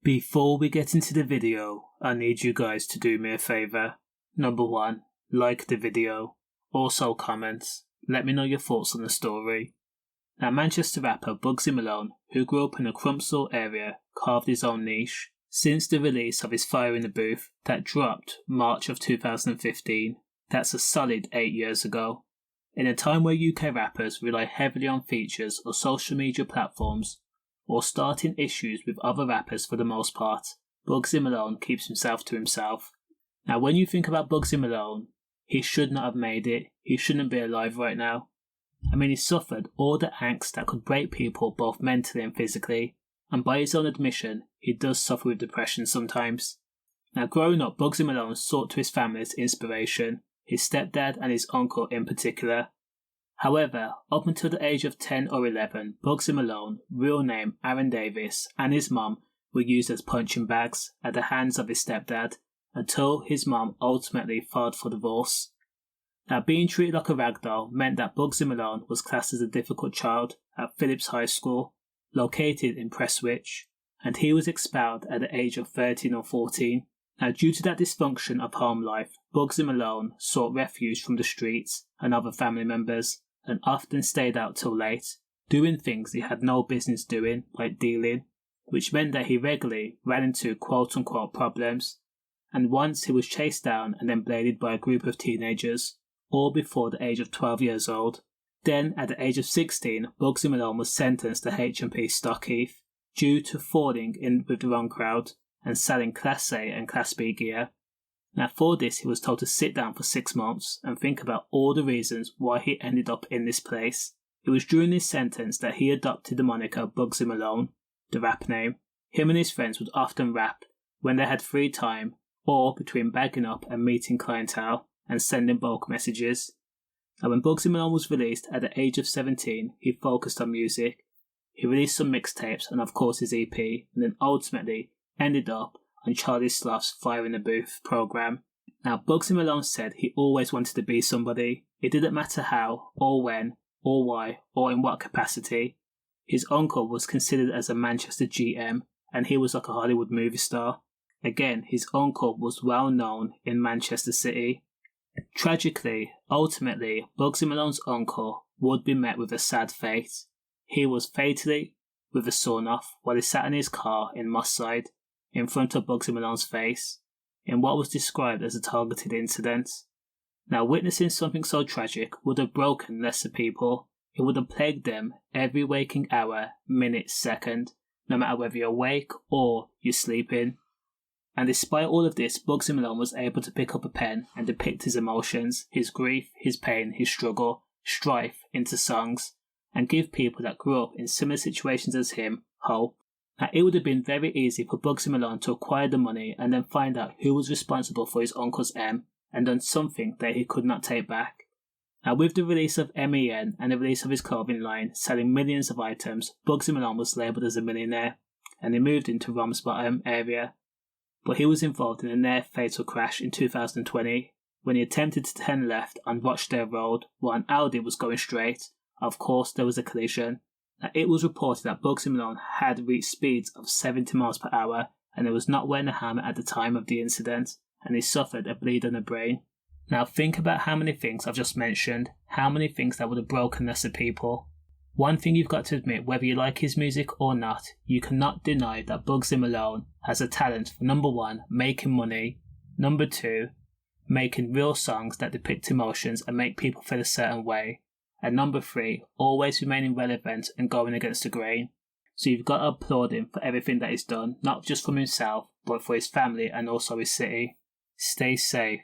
Before we get into the video, I need you guys to do me a favour. Number 1, like the video. Also comments. Let me know your thoughts on the story. Now, Manchester rapper Bugzy Malone, who grew up in the Crumpsall area, carved his own niche since the release of his Fire in the Booth that dropped March of 2015. That's a solid 8 years ago. In a time where UK rappers rely heavily on features or social media platforms, or starting issues with other rappers for the most part, Bugzy Malone keeps himself to himself. Now, when you think about Bugzy Malone, he should not have made it. He shouldn't be alive right now. I mean, he suffered all the angst that could break people both mentally and physically, and by his own admission, he does suffer with depression sometimes. Now, growing up, Bugzy Malone sought to his family's inspiration, his stepdad and his uncle in particular. However, up until the age of 10 or 11, Bugzy Malone, real name Aaron Davis, and his mum were used as punching bags at the hands of his stepdad, until his mum ultimately filed for divorce. Now, being treated like a ragdoll meant that Bugzy Malone was classed as a difficult child at Phillips High School, located in Prestwich, and he was expelled at the age of 13 or 14. Now, due to that dysfunction of home life, Bugzy Malone sought refuge from the streets and other family members, and often stayed out till late, doing things he had no business doing, like dealing, which meant that he regularly ran into quote-unquote problems, and once he was chased down and then bladed by a group of teenagers, all before the age of 12 years old. Then, at the age of 16, Bugzy Malone was sentenced to H&P Stockheath due to falling in with the wrong crowd and selling Class A and Class B gear. Now, for this, he was told to sit down for 6 months and think about all the reasons why he ended up in this place. It was during this sentence that he adopted the moniker Bugzy Malone, the rap name. Him and his friends would often rap when they had free time or between bagging up and meeting clientele and sending bulk messages. And when Bugzy Malone was released at the age of 17, he focused on music. He released some mixtapes and of course his EP, and then ultimately ended up on Charlie Sloth's Fire in the Booth program. Now, Bugzy Malone said he always wanted to be somebody. It didn't matter how, or when, or why, or in what capacity. His uncle was considered as a Manchester GM, and he was like a Hollywood movie star. Again, his uncle was well known in Manchester City. Tragically, ultimately, Bugzy Malone's uncle would be met with a sad fate. He was fatally with a sawn off while he sat in his car in Moss Side, in front of Bugzy Malone's face, in what was described as a targeted incident. Now, witnessing something so tragic would have broken lesser people. It would have plagued them every waking hour, minute, second, no matter whether you're awake or you're sleeping. And despite all of this, Bugzy Malone was able to pick up a pen and depict his emotions, his grief, his pain, his struggle, strife into songs, and give people that grew up in similar situations as him hope. Now, it would have been very easy for Bugzy Malone to acquire the money and then find out who was responsible for his uncle's M and done something that he could not take back. Now, with the release of MEN and the release of his clothing line, selling millions of items, Bugzy Malone was labelled as a millionaire, and he moved into Ramsbottom area. But he was involved in a near-fatal crash in 2020 when he attempted to turn left on Rochdale Road while an Audi was going straight. Of course, there was a collision. Now, it was reported that Bugzy Malone had reached speeds of 70 miles per hour and he was not wearing a helmet at the time of the incident, and he suffered a bleed on the brain. Now, think about how many things I've just mentioned, how many things that would have broken lesser people. One thing you've got to admit, whether you like his music or not, you cannot deny that Bugzy Malone has a talent for number 1, making money, number 2, making real songs that depict emotions and make people feel a certain way, and number 3, always remaining relevant and going against the grain. So you've got to applaud him for everything that he's done, not just for himself, but for his family and also his city. Stay safe.